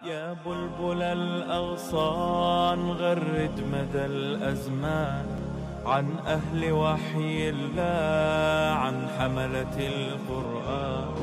يا بلبل الأغصان غرد مدى الأزمان عن أهل وحي الله عن حملة القرآن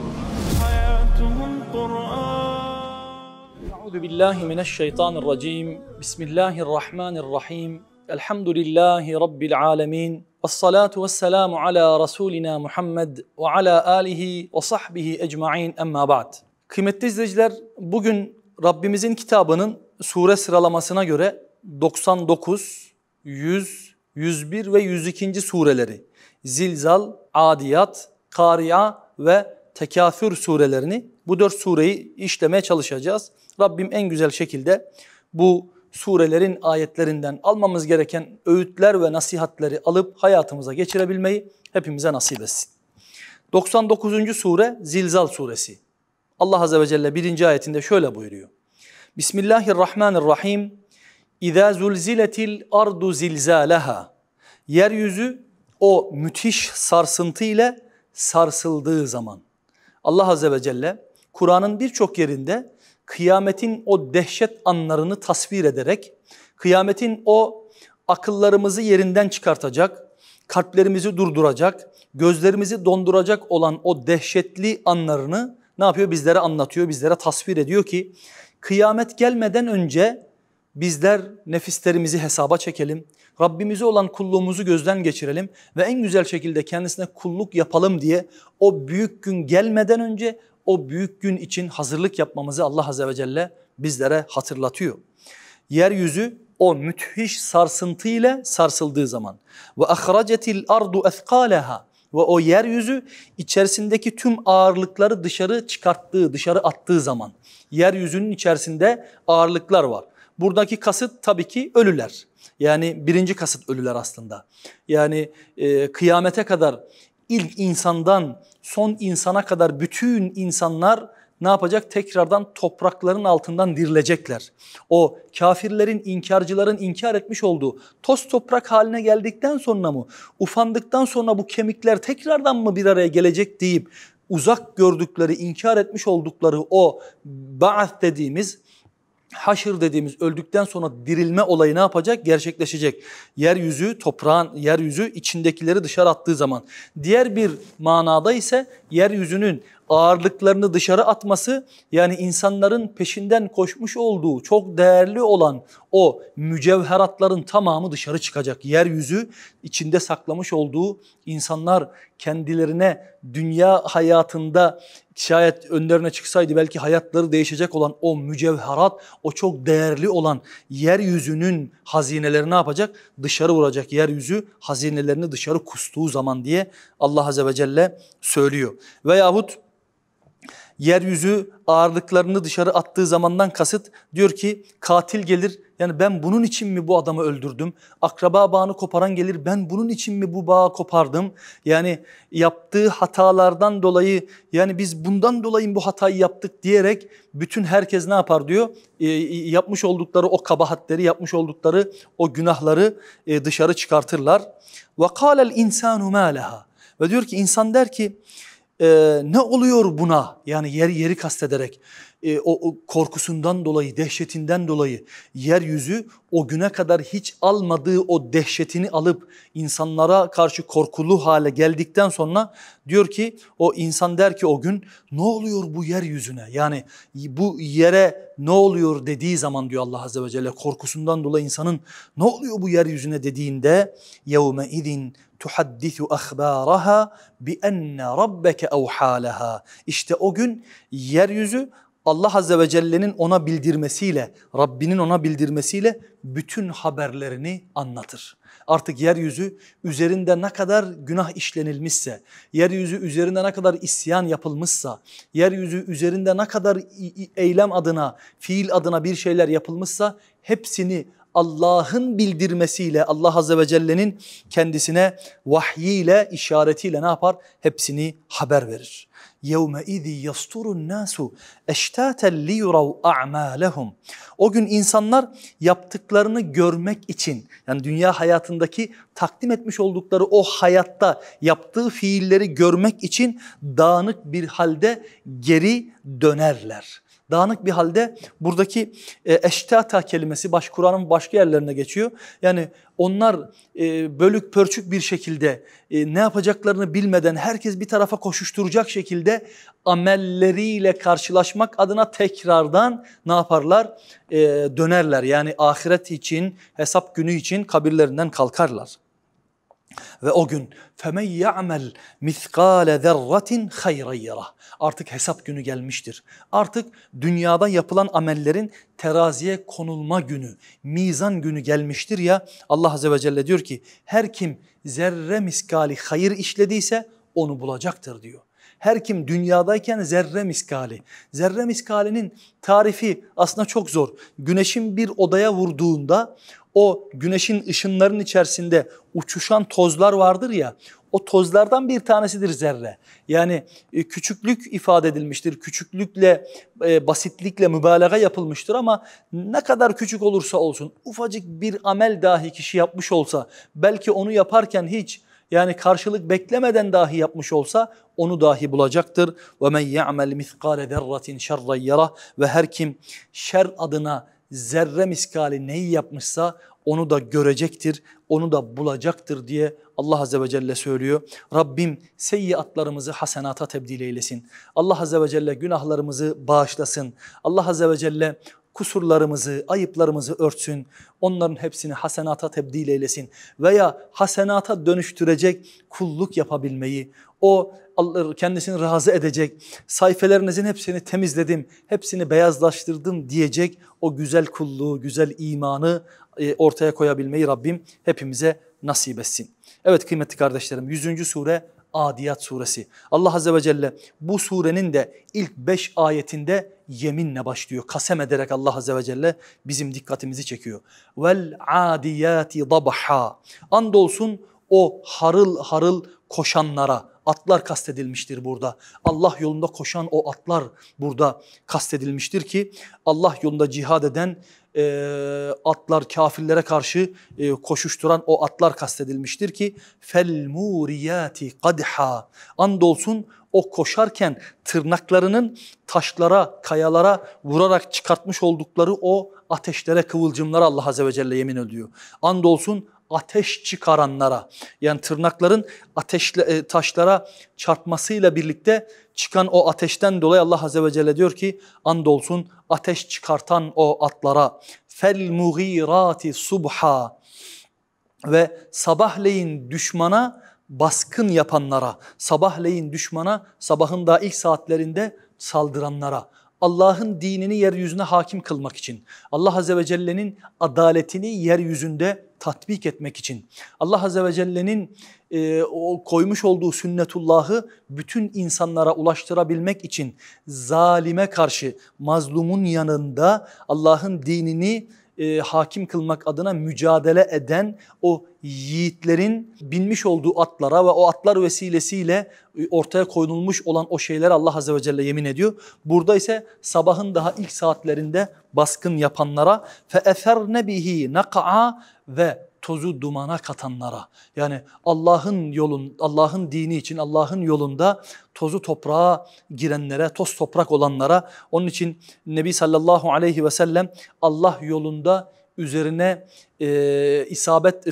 حياتهم قرآن. أعوذ بالله من الشيطان الرجيم. بسم الله الرحمن الرحيم. الحمد لله رب العالمين. والصلاة والسلام على رسولنا Muhammed ve ala alihi ve sahbihi ecmaîn emma ba'd. Kıymetli izleyiciler, bugün Rabbimizin kitabının sure sıralamasına göre 99, 100, 101 ve 102. sureleri Zilzal, Adiyat, Kari'a ve Tekâfür surelerini, bu 4 sureyi işlemeye çalışacağız. Rabbim en güzel şekilde bu surelerin ayetlerinden almamız gereken öğütler ve nasihatleri alıp hayatımıza geçirebilmeyi hepimize nasip etsin. 99. sure Zilzal suresi. Allah Azze ve Celle 1. ayetinde şöyle buyuruyor. Bismillahirrahmanirrahim. İzâ zulziletil ardu zilzâleha. Yeryüzü o müthiş sarsıntı ile sarsıldığı zaman. Allah Azze ve Celle Kur'an'ın birçok yerinde kıyametin o dehşet anlarını tasvir ederek, kıyametin o akıllarımızı yerinden çıkartacak, kalplerimizi durduracak, gözlerimizi donduracak olan o dehşetli anlarını ne yapıyor? Bizlere anlatıyor, bizlere tasvir ediyor ki kıyamet gelmeden önce bizler nefislerimizi hesaba çekelim, Rabbimize olan kulluğumuzu gözden geçirelim ve en güzel şekilde kendisine kulluk yapalım diye o büyük gün gelmeden önce o büyük gün için hazırlık yapmamızı Allah Azze ve Celle bizlere hatırlatıyor. Yeryüzü o müthiş sarsıntı ile sarsıldığı zaman ve ahracetil ardu ethqalaha, ve o yeryüzü içerisindeki tüm ağırlıkları dışarı çıkarttığı, dışarı attığı zaman yeryüzünün içerisinde ağırlıklar var. Buradaki kasıt tabii ki ölüler. Yani birinci kasıt ölüler aslında. Yani kıyamete kadar ilk insandan son insana kadar bütün insanlar ne yapacak? Tekrardan toprakların altından dirilecekler. O kafirlerin, inkarcıların inkar etmiş olduğu toz toprak haline geldikten sonra mı, ufandıktan sonra bu kemikler tekrardan mı bir araya gelecek deyip uzak gördükleri, inkar etmiş oldukları o ba'ath dediğimiz, haşr dediğimiz öldükten sonra dirilme olayı ne yapacak? Gerçekleşecek. Yeryüzü, toprağın, yeryüzü içindekileri dışarı attığı zaman. Diğer bir manada ise yeryüzünün ağırlıklarını dışarı atması, yani insanların peşinden koşmuş olduğu çok değerli olan o mücevheratların tamamı dışarı çıkacak. Yeryüzü içinde saklamış olduğu insanlar kendilerine dünya hayatında şayet önlerine çıksaydı belki hayatları değişecek olan o mücevherat, o çok değerli olan yeryüzünün hazineleri ne yapacak? Dışarı vuracak. Yeryüzü hazinelerini dışarı kustuğu zaman diye Allah Azze ve Celle söylüyor. Veyahut yeryüzü ağırlıklarını dışarı attığı zamandan kasıt, diyor ki katil gelir, yani ben bunun için mi bu adamı öldürdüm? Akraba bağını koparan gelir, ben bunun için mi bu bağı kopardım? Yani yaptığı hatalardan dolayı, yani biz bundan dolayı bu hatayı yaptık diyerek bütün herkes ne yapar diyor? Yapmış oldukları o kabahatleri, yapmış oldukları o günahları dışarı çıkartırlar. وَقَالَ الْاِنْسَانُ مَا لَهَا. Ve diyor ki insan der ki, ne oluyor buna? Yani yeri kastederek o korkusundan dolayı, dehşetinden dolayı yeryüzü o güne kadar hiç almadığı o dehşetini alıp insanlara karşı korkulu hale geldikten sonra diyor ki o insan der ki o gün ne oluyor bu yeryüzüne? Yani bu yere ne oluyor dediği zaman diyor Allah Azze ve Celle, korkusundan dolayı insanın ne oluyor bu yeryüzüne dediğinde yevme idin tuhaddisu akhbaraha bi enne rabbeke evhalaha. İşte o gün yeryüzü Allah Azze ve Celle'nin ona bildirmesiyle, Rabbinin ona bildirmesiyle bütün haberlerini anlatır. Artık yeryüzü üzerinde ne kadar günah işlenilmişse, yeryüzü üzerinde ne kadar isyan yapılmışsa, yeryüzü üzerinde ne kadar eylem adına, fiil adına bir şeyler yapılmışsa hepsini Allah'ın bildirmesiyle, Allah Azze ve Celle'nin kendisine vahyiyle, işaretiyle ne yapar? Hepsini haber verir. يَوْمَئِذِ يَسْتُرُ النَّاسُ اَشْتَاتًا لِيُرَوْا أَعْمَالَهُم. O gün insanlar yaptıklarını görmek için, yani dünya hayatındaki takdim etmiş oldukları o hayatta yaptığı fiilleri görmek için dağınık bir halde geri dönerler. Dağınık bir halde buradaki eştata kelimesi Kur'an'ın başka yerlerine geçiyor. Yani onlar bölük pörçük bir şekilde ne yapacaklarını bilmeden herkes bir tarafa koşuşturacak şekilde amelleriyle karşılaşmak adına tekrardan ne yaparlar? Dönerler. Yani ahiret için, hesap günü için kabirlerinden kalkarlar. Ve o gün فَمَنْ يَعْمَلْ مِثْقَالَ ذَرَّةٍ خَيْرًا يَرَهُ. Artık hesap günü gelmiştir. Artık dünyada yapılan amellerin teraziye konulma günü, mizan günü gelmiştir ya. Allah Azze ve Celle diyor ki her kim zerre miskali hayır işlediyse onu bulacaktır diyor. Her kim dünyadayken zerre miskali. Zerre miskalinin tarifi aslında çok zor. Güneşin bir odaya vurduğunda o güneşin ışınlarının içerisinde uçuşan tozlar vardır ya, o tozlardan bir tanesidir zerre. Yani küçüklük ifade edilmiştir. Küçüklükle, basitlikle mübalağa yapılmıştır ama ne kadar küçük olursa olsun, ufacık bir amel dahi kişi yapmış olsa, belki onu yaparken hiç yani karşılık beklemeden dahi yapmış olsa onu dahi bulacaktır. وَمَنْ يَعْمَلْ مِثْقَالَ ذَرَّةٍ شَرًّا يَرَهُ. Ve her kim şer adına zerre miskali neyi yapmışsa onu da görecektir, onu da bulacaktır diye Allah Azze ve Celle söylüyor. Rabbim seyyiatlarımızı hasenata tebdil eylesin. Allah Azze ve Celle günahlarımızı bağışlasın. Allah Azze ve Celle kusurlarımızı, ayıplarımızı örtsün. Onların hepsini hasenata tebdil eylesin. Veya hasenata dönüştürecek kulluk yapabilmeyi, o kendisini razı edecek, sayfelerinizin hepsini temizledim, hepsini beyazlaştırdım diyecek o güzel kulluğu, güzel imanı ortaya koyabilmeyi Rabbim hepimize nasip etsin. Evet kıymetli kardeşlerim, 100. sure Adiyat suresi. Allah Azze ve Celle bu surenin de ilk 5 ayetinde yeminle başlıyor. Kasem ederek Allah Azze ve Celle bizim dikkatimizi çekiyor. Vel adiyati dabha. Andolsun o harıl harıl koşanlara, atlar kastedilmiştir burada. Allah yolunda koşan o atlar burada kastedilmiştir ki Allah yolunda cihad eden atlar, kafirlere karşı koşuşturan o atlar kastedilmiştir ki fel muriyati qadha. Andolsun o koşarken tırnaklarının taşlara, kayalara vurarak çıkartmış oldukları o ateşlere, kıvılcımlara Allah Azze ve Celle yemin ediyor. Andolsun ateş çıkaranlara, yani tırnakların taşlara çarpmasıyla birlikte çıkan o ateşten dolayı Allah Azze ve Celle diyor ki andolsun ateş çıkartan o atlara fel mughirati subha ve sabahleyin düşmana baskın yapanlara, sabahleyin düşmana sabahın daha ilk saatlerinde saldıranlara, Allah'ın dinini yeryüzüne hakim kılmak için, Allah Azze ve Celle'nin adaletini yeryüzünde tatbik etmek için, Allah Azze ve Celle'nin koymuş olduğu sünnetullahı bütün insanlara ulaştırabilmek için zalime karşı mazlumun yanında Allah'ın dinini hakim kılmak adına mücadele eden o yiğitlerin binmiş olduğu atlara ve o atlar vesilesiyle ortaya koyulmuş olan o şeylere Allah Azze ve Celle yemin ediyor. Burada ise sabahın daha ilk saatlerinde baskın yapanlara فَاَثَرْنَ بِهِ نَقَعَ ve tozu dumana katanlara, yani Allah'ın dini için Allah'ın yolunda tozu toprağa girenlere, toz toprak olanlara. Onun için Nebi sallallahu aleyhi ve sellem Allah yolunda üzerine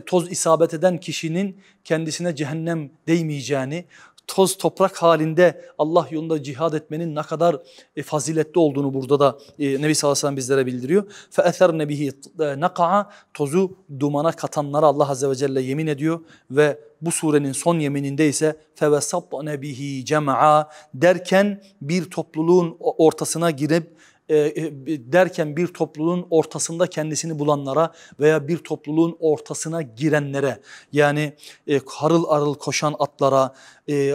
toz isabet eden kişinin kendisine cehennem değmeyeceğini, toz toprak halinde Allah yolunda cihad etmenin ne kadar faziletli olduğunu burada da Nebi sallallahu aleyhi ve sellem bizlere bildiriyor. فَاَثَرْنَ بِهِ نَقَعَ tozu dumana katanlara Allah Azze ve Celle yemin ediyor ve bu surenin son yemininde ise فَوَسَطْنَ بِهِ جَمَعًا derken bir topluluğun ortasına girip bir topluluğun ortasında kendisini bulanlara veya bir topluluğun ortasına girenlere, yani harıl harıl koşan atlara,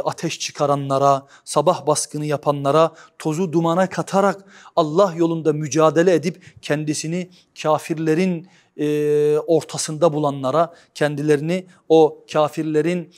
ateş çıkaranlara, sabah baskını yapanlara, tozu dumana katarak Allah yolunda mücadele edip kendisini kafirlerin ortasında bulanlara, kendilerini o kafirlerin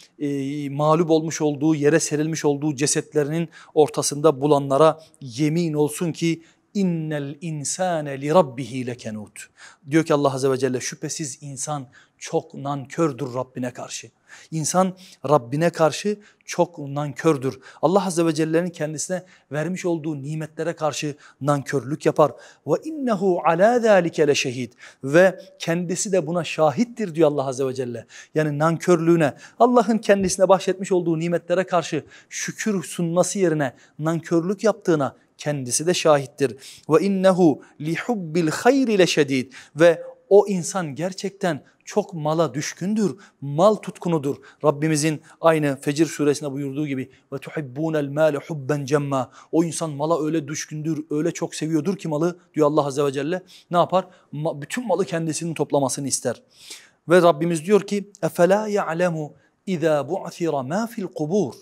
mağlup olmuş olduğu, yere serilmiş olduğu cesetlerinin ortasında bulanlara yemin olsun ki innel insane li rabbihi lekenut. Diyor ki Allah Azze ve Celle şüphesiz insan çok nankördür Rabbine karşı. İnsan Rabbine karşı çok nankördür. Allah Azze ve Celle'nin kendisine vermiş olduğu nimetlere karşı nankörlük yapar. Ve innehu ala zalike leşehid. Ve kendisi de buna şahittir diyor Allah Azze ve Celle. Yani nankörlüğüne, Allah'ın kendisine bahşetmiş olduğu nimetlere karşı şükür sunması yerine nankörlük yaptığına kendisi de şahittir. Ve innehu li hubbil hayri leşedid. Ve o insan gerçekten çok mala düşkündür, mal tutkunudur. Rabbimizin aynı Fecir suresinde buyurduğu gibi ve tuhibbunel mâle hubben cemma. O insan mala öyle düşkündür, öyle çok seviyordur ki malı diyor Allah Azze ve Celle. Ne yapar? Bütün malı kendisinin toplamasını ister. Ve Rabbimiz diyor ki efela ya'lemu iza bu'thira ma fil kubur.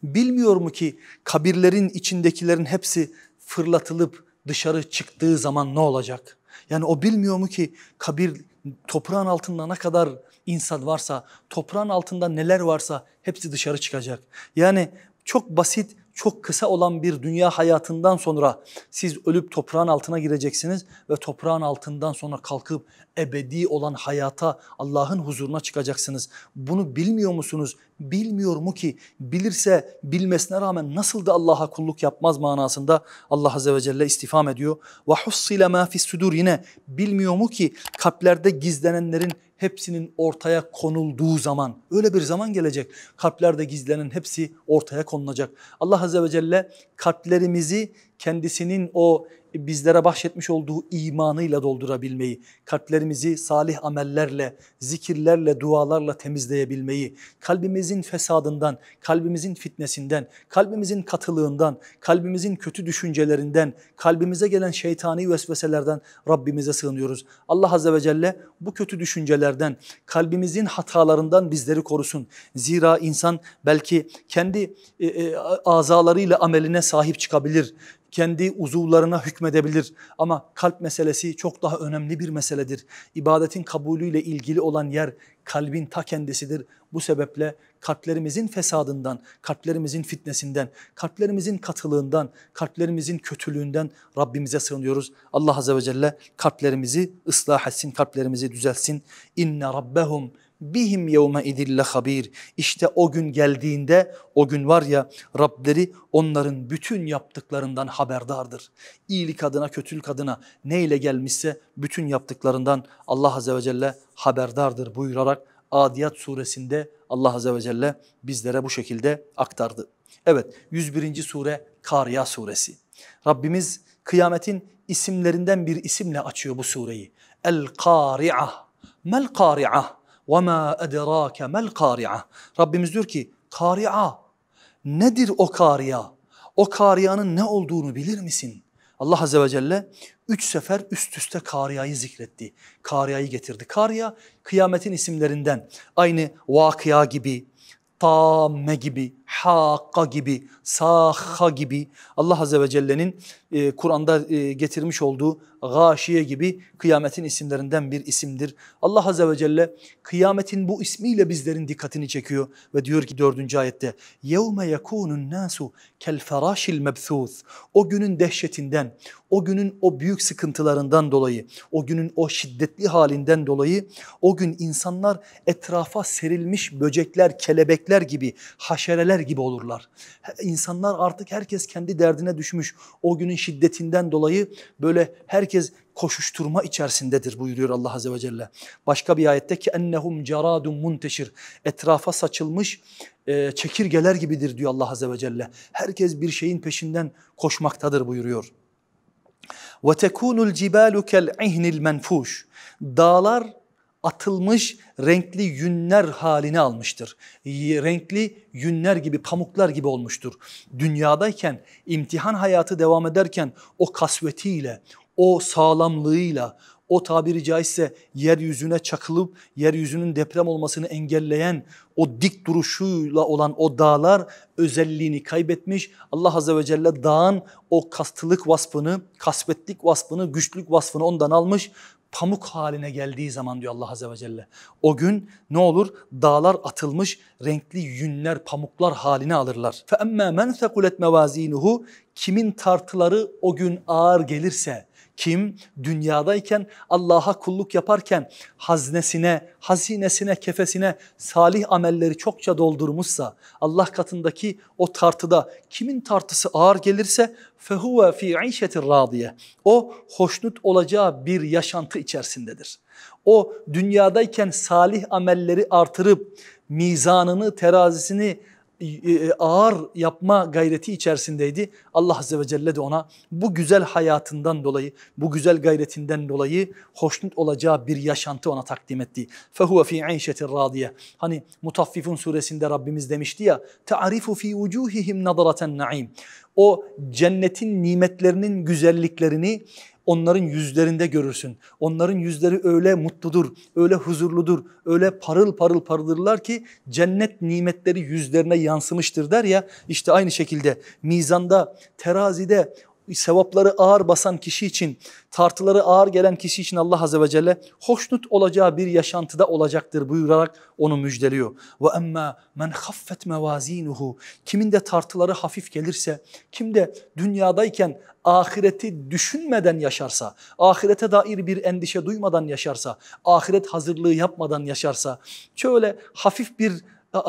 Bilmiyor mu ki kabirlerin içindekilerin hepsi fırlatılıp dışarı çıktığı zaman ne olacak? Yani o bilmiyor mu ki kabir, toprağın altında ne kadar insan varsa, toprağın altında neler varsa hepsi dışarı çıkacak. Yani çok basit, çok kısa olan bir dünya hayatından sonra siz ölüp toprağın altına gireceksiniz ve toprağın altından sonra kalkıp ebedi olan hayata, Allah'ın huzuruna çıkacaksınız. Bunu bilmiyor musunuz? Bilmiyor mu ki? Bilirse bilmesine rağmen nasıl da Allah'a kulluk yapmaz manasında Allah Azze ve Celle istifham ediyor. وَحُصِّلَ مَا فِي السُّدُورِ. Yine bilmiyor mu ki kalplerde gizlenenlerin hepsinin ortaya konulduğu zaman, öyle bir zaman gelecek. Kalplerde gizlenen hepsi ortaya konulacak. Allah Azze ve Celle kalplerimizi kendisinin o bizlere bahşetmiş olduğu imanıyla doldurabilmeyi, kalplerimizi salih amellerle, zikirlerle, dualarla temizleyebilmeyi, kalbimizin fesadından, kalbimizin fitnesinden, kalbimizin katılığından, kalbimizin kötü düşüncelerinden, kalbimize gelen şeytani vesveselerden Rabbimize sığınıyoruz. Allah Azze ve Celle bu kötü düşüncelerden, kalbimizin hatalarından bizleri korusun. Zira insan belki kendi azalarıyla ameline sahip çıkabilir, kendi uzuvlarına hükmedebilir ama kalp meselesi çok daha önemli bir meseledir. İbadetin kabulüyle ilgili olan yer kalbin ta kendisidir. Bu sebeple kalplerimizin fesadından, kalplerimizin fitnesinden, kalplerimizin katılığından, kalplerimizin kötülüğünden Rabbimize sığınıyoruz. Allah Azze ve Celle kalplerimizi ıslah etsin, kalplerimizi düzeltsin. İnne rabbehum bihim yevme idille habir. İşte o gün geldiğinde, o gün var ya, Rableri onların bütün yaptıklarından haberdardır. İyilik adına, kötülük adına neyle gelmişse bütün yaptıklarından Allah Azze ve Celle haberdardır buyurarak Adiyat suresinde Allah Azze ve Celle bizlere bu şekilde aktardı. Evet, 101. sure Kariya suresi. Rabbimiz kıyametin isimlerinden bir isimle açıyor bu sureyi. El-Kari'ah. Mel-Kari'ah. وَمَا اَدْرَاكَ مَا الْقَارِعَةِ. Rabbimiz diyor ki Kari'a, nedir o Kari'a? O Karia'nın ne olduğunu bilir misin? Allah Azze ve Celle 3 sefer üst üste Karia'yı zikretti. Karia'yı getirdi. Kari'a kıyametin isimlerinden. Aynı Vakıa gibi, Tamme gibi, Hakka gibi, Sahha gibi Allah Azze ve Celle'nin Kur'an'da getirmiş olduğu Gâşiye gibi kıyametin isimlerinden bir isimdir. Allah Azze ve Celle kıyametin bu ismiyle bizlerin dikkatini çekiyor ve diyor ki 4. ayette يَوْمَ يَكُونُ النَّاسُ كَالْفَرَاشِ الْمَبْثُوثِ. O günün dehşetinden, o günün o büyük sıkıntılarından dolayı, o günün o şiddetli halinden dolayı o gün insanlar etrafa serilmiş böcekler, kelebekler gibi, haşereler gibi olurlar. İnsanlar artık herkes kendi derdine düşmüş. O günün şiddetinden dolayı böyle herkes koşuşturma içerisindedir buyuruyor Allah Azze ve Celle. Başka bir ayette ki ennehum ceradun munteşir. Etrafa saçılmış çekirgeler gibidir diyor Allah Azze ve Celle. Herkes bir şeyin peşinden koşmaktadır buyuruyor. Ve tekunul cibalu kel ihnil menfuş. Dağlar atılmış renkli yünler halini almıştır. Renkli yünler gibi, pamuklar gibi olmuştur. Dünyadayken, imtihan hayatı devam ederken o kasvetiyle, o sağlamlığıyla, o tabiri caizse yeryüzüne çakılıp yeryüzünün deprem olmasını engelleyen o dik duruşuyla olan o dağlar özelliğini kaybetmiş. Allah Azze ve Celle dağın o kastılık vasfını, kasvetlik vasfını, güçlük vasfını ondan almış. pamuk haline geldiği zaman diyor Allah Azze ve Celle. O gün ne olur? Dağlar atılmış renkli yünler, pamuklar haline alırlar. فَاَمَّا مَنْ ثَقُلَتْ مَوَازِينُهُ Kimin tartıları o gün ağır gelirse, kim dünyadayken Allah'a kulluk yaparken hazinesine, kefesine salih amelleri çokça doldurmuşsa, Allah katındaki o tartıda kimin tartısı ağır gelirse فَهُوَ فِي عِيشَةٍ رَاضِيَةٍ O hoşnut olacağı bir yaşantı içerisindedir. O dünyadayken salih amelleri artırıp mizanını, terazisini ağır yapma gayreti içerisindeydi. Allah Azze ve Celle de ona bu güzel hayatından dolayı, bu güzel gayretinden dolayı hoşnut olacağı bir yaşantı ona takdim etti. فَهُوَ فِي عَيْشَةٍ رَاضِيَةٍ Hani Mutaffifun suresinde Rabbimiz demişti ya, تَعْرِفُ فِي وُجُوهِهِمْ نَظَرَةً النَّعِيمِ O cennetin nimetlerinin güzelliklerini onların yüzlerinde görürsün. Onların yüzleri öyle mutludur, öyle huzurludur, öyle parıl parıl parıldırlar ki cennet nimetleri yüzlerine yansımıştır der ya. İşte aynı şekilde mizanda, terazide sevapları ağır basan kişi için, tartıları ağır gelen kişi için Allah Azze ve Celle hoşnut olacağı bir yaşantıda olacaktır buyurarak onu müjdeliyor. وَاَمَّا مَنْ خَفَّتْ مَوَازِينُهُ Kimin de tartıları hafif gelirse, kim de dünyadayken ahireti düşünmeden yaşarsa, ahirete dair bir endişe duymadan yaşarsa, ahiret hazırlığı yapmadan yaşarsa, şöyle hafif bir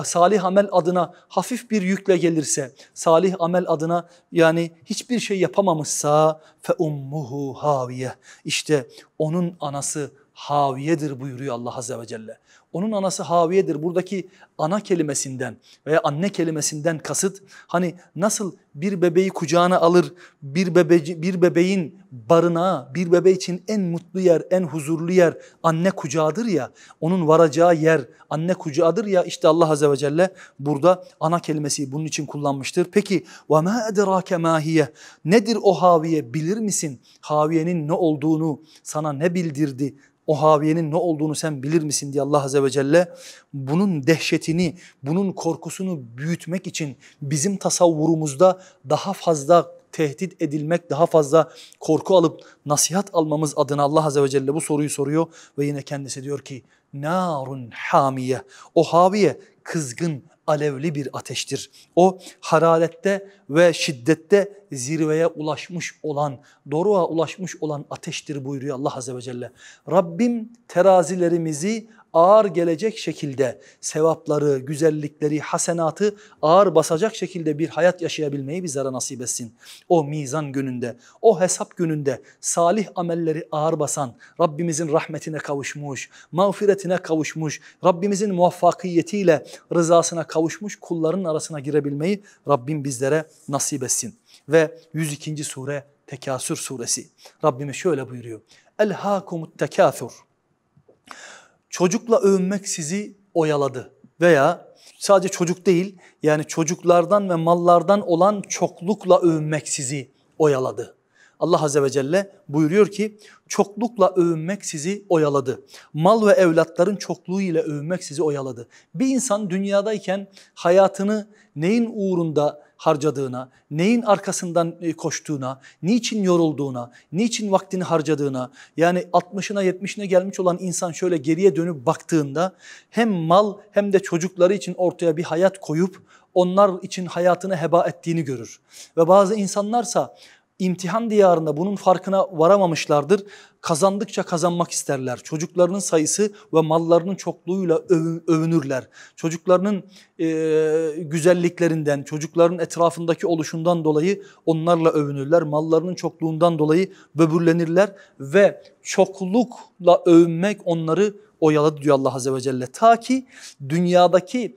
salih amel adına hafif bir yükle gelirse, salih amel adına yani hiçbir şey yapamamışsa فَاُمُّهُ haviye İşte onun anası haviyedir buyuruyor Allah Azze ve Celle. Onun anası haviyedir. Buradaki ana kelimesinden veya anne kelimesinden kasıt hani nasıl bir bebeği kucağına alır, bir bebeğin barınağı, bir bebe için en mutlu yer, en huzurlu yer anne kucağıdır ya, onun varacağı yer anne kucağıdır ya, işte Allah Azze ve Celle burada ana kelimesi bunun için kullanmıştır. Peki وَمَا اَدْرَاكَ مَا هِيَ Nedir o haviye, bilir misin? Haviyenin ne olduğunu sana ne bildirdi? O haviyenin ne olduğunu sen bilir misin diye Allah Azze ve Celle bunun dehşetini, bunun korkusunu büyütmek için bizim tasavvurumuzda daha fazla tehdit edilmek, daha fazla korku alıp nasihat almamız adına Allah Azze ve Celle bu soruyu soruyor ve yine kendisi diyor ki narun hamiye. O haviye kızgın, alevli bir ateştir. O hararette ve şiddette zirveye ulaşmış olan, doruğa ulaşmış olan ateştir buyuruyor Allah Azze ve Celle. Rabbim terazilerimizi ağır gelecek şekilde sevapları, güzellikleri, hasenatı ağır basacak şekilde bir hayat yaşayabilmeyi bizlere nasip etsin. O mizan gününde, o hesap gününde salih amelleri ağır basan, Rabbimizin rahmetine kavuşmuş, mağfiretine kavuşmuş, Rabbimizin muvaffakiyetiyle rızasına kavuşmuş kulların arasına girebilmeyi Rabbim bizlere nasip etsin. Ve 102. sure Tekasür suresi. Rabbimiz şöyle buyuruyor. Elhâkumut tekâthur. Çocukla övünmek sizi oyaladı veya sadece çocuk değil yani çocuklardan ve mallardan olan çoklukla övünmek sizi oyaladı. Allah Azze ve Celle buyuruyor ki çoklukla övünmek sizi oyaladı. Mal ve evlatların çokluğu ile övünmek sizi oyaladı. Bir insan dünyadayken hayatını neyin uğrunda harcadığına, neyin arkasından koştuğuna, niçin yorulduğuna, niçin vaktini harcadığına, yani 60'ına 70'ine gelmiş olan insan şöyle geriye dönüp baktığında hem mal hem de çocukları için ortaya bir hayat koyup onlar için hayatını heba ettiğini görür. Ve bazı insanlarsa imtihan diyarında bunun farkına varamamışlardır. Kazandıkça kazanmak isterler. Çocuklarının sayısı ve mallarının çokluğuyla övünürler. Çocuklarının güzelliklerinden, çocukların etrafındaki oluşundan dolayı onlarla övünürler. Mallarının çokluğundan dolayı böbürlenirler ve çoklukla övünmek onları oyaladı diyor Allah Azze ve Celle. Ta ki dünyadaki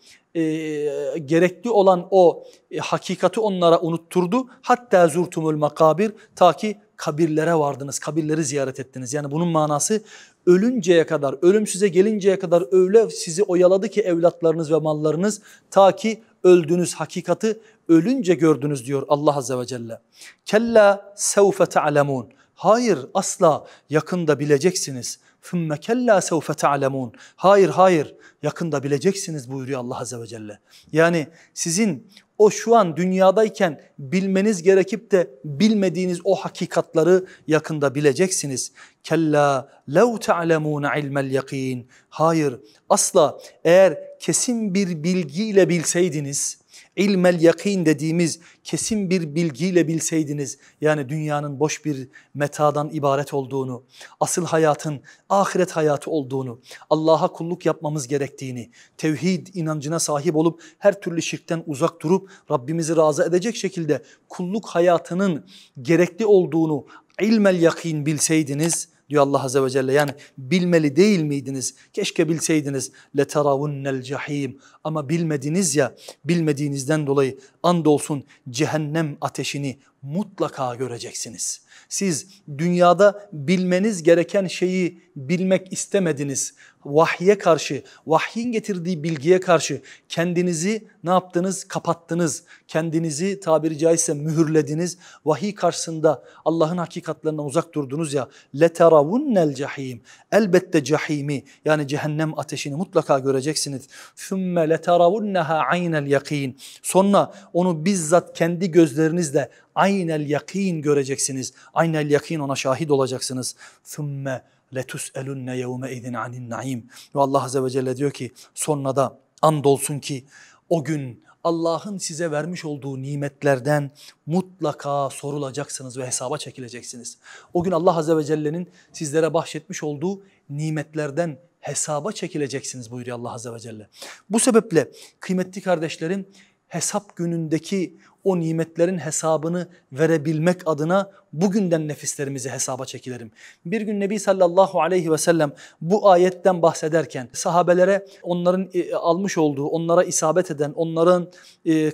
gerekli olan o hakikati onlara unutturdu. Hatta zurtumul makabir, ta ki kabirlere vardınız, kabirleri ziyaret ettiniz. Yani bunun manası ölünceye kadar, ölüm size gelinceye kadar öyle sizi oyaladı ki evlatlarınız ve mallarınız, ta ki öldünüz, hakikati ölünce gördünüz diyor Allah Azze ve Celle. Kella sevfe te'alemun. Hayır, asla yakında bileceksiniz. ثُمَّ كَلَّا سَوْفَ تَعْلَمُونَ Hayır hayır yakında bileceksiniz buyuruyor Allah Azze ve Celle. Yani sizin o şu an dünyadayken bilmeniz gerekip de bilmediğiniz o hakikatları yakında bileceksiniz. Kella lev ta'lemûne ilmel yakîn. Hayır asla eğer kesin bir bilgiyle bilseydiniz, ilmel yakîn dediğimiz kesin bir bilgiyle bilseydiniz, yani dünyanın boş bir metadan ibaret olduğunu, asıl hayatın ahiret hayatı olduğunu, Allah'a kulluk yapmamız gerektiğini, tevhid inancına sahip olup her türlü şirkten uzak durup Rabbimizi razı edecek şekilde kulluk hayatının gerekli olduğunu ilmel yakîn bilseydiniz diyor Allah Azze ve Celle. Yani bilmeli değil miydiniz? Keşke bilseydiniz. لَتَرَوُنَّ الْجَحِيمِ Ama bilmediniz ya, bilmediğinizden dolayı andolsun cehennem ateşini mutlaka göreceksiniz. Siz dünyada bilmeniz gereken şeyi bilmek istemediniz. Vahye karşı, vahyin getirdiği bilgiye karşı kendinizi ne yaptınız? Kapattınız. Kendinizi tabiri caizse mühürlediniz. Vahiy karşısında Allah'ın hakikatlerinden uzak durdunuz ya. لَتَرَوُنَّ الْجَحِيمِ Elbette cehimi yani cehennem ateşini mutlaka göreceksiniz. ثُمَّ لَتَرَوُنَّهَا عَيْنَ الْيَقِينَ Sonra onu bizzat kendi gözlerinizle aynel yakin göreceksiniz. Aynel yakin ona şahit olacaksınız. ثُمَّ لَتُسْأَلُنَّ يَوْمَئِذٍ عَنِ النَّعِيمِ Ve Allah Azze ve Celle diyor ki sonuna da andolsun ki o gün Allah'ın size vermiş olduğu nimetlerden mutlaka sorulacaksınız ve hesaba çekileceksiniz. O gün Allah Azze ve Celle'nin sizlere bahşetmiş olduğu nimetlerden hesaba çekileceksiniz buyuruyor Allah Azze ve Celle. Bu sebeple kıymetli kardeşlerim hesap günündeki o nimetlerin hesabını verebilmek adına bugünden nefislerimizi hesaba çekilelim. Bir gün Nebi sallallahu aleyhi ve sellem bu ayetten bahsederken sahabelere onların almış olduğu, onlara isabet eden, onların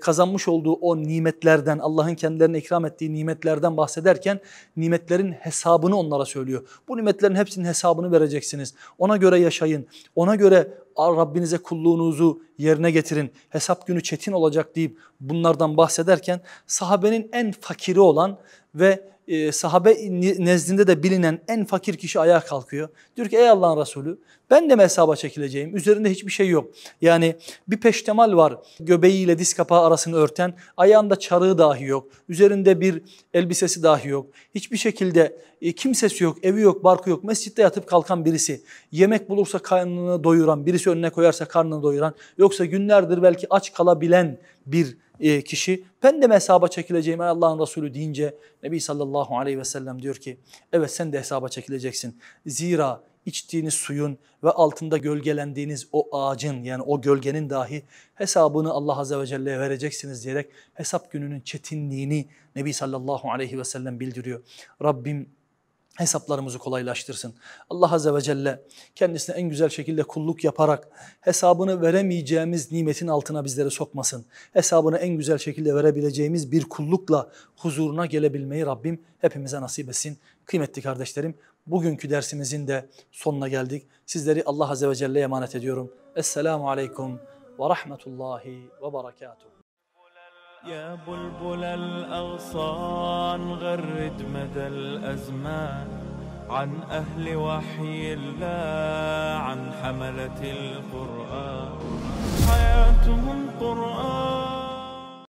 kazanmış olduğu o nimetlerden, Allah'ın kendilerine ikram ettiği nimetlerden bahsederken nimetlerin hesabını onlara söylüyor. Bu nimetlerin hepsinin hesabını vereceksiniz. Ona göre yaşayın, ona göre Rabbinize kulluğunuzu yerine getirin. Hesap günü çetin olacak deyip bunlardan bahsederken sahabenin en fakiri olan ve sahabe nezdinde de bilinen en fakir kişi ayağa kalkıyor. Diyor ki ey Allah'ın Resulü ben de mi hesaba çekileceğim? Üzerinde hiçbir şey yok. Yani bir peştemal var göbeğiyle diz kapağı arasını örten, ayağında çarığı dahi yok. Üzerinde bir elbisesi dahi yok. Hiçbir şekilde kimsesi yok, evi yok, barkı yok. Mescitte yatıp kalkan birisi, yemek bulursa karnını doyuran, birisi önüne koyarsa karnını doyuran, yoksa günlerdir belki aç kalabilen bir kişi ben de mi hesaba çekileceğim ey Allah'ın Resulü deyince Nebi sallallahu aleyhi ve sellem diyor ki evet sen de hesaba çekileceksin. Zira içtiğiniz suyun ve altında gölgelendiğiniz o ağacın yani o gölgenin dahi hesabını Allah Azze ve Celle'ye vereceksiniz diyerek hesap gününün çetinliğini Nebi sallallahu aleyhi ve sellem bildiriyor. Rabbim hesaplarımızı kolaylaştırsın. Allah Azze ve Celle kendisine en güzel şekilde kulluk yaparak hesabını veremeyeceğimiz nimetin altına bizleri sokmasın. Hesabını en güzel şekilde verebileceğimiz bir kullukla huzuruna gelebilmeyi Rabbim hepimize nasip etsin. Kıymetli kardeşlerim, bugünkü dersimizin de sonuna geldik. Sizleri Allah Azze ve Celle'ye emanet ediyorum. Esselamu Aleyküm ve Rahmetullahi ve Berekatuhu. يا بلبل الأغصان غرد مدى الأزمان عن أهل وحي الله عن حملة القرآن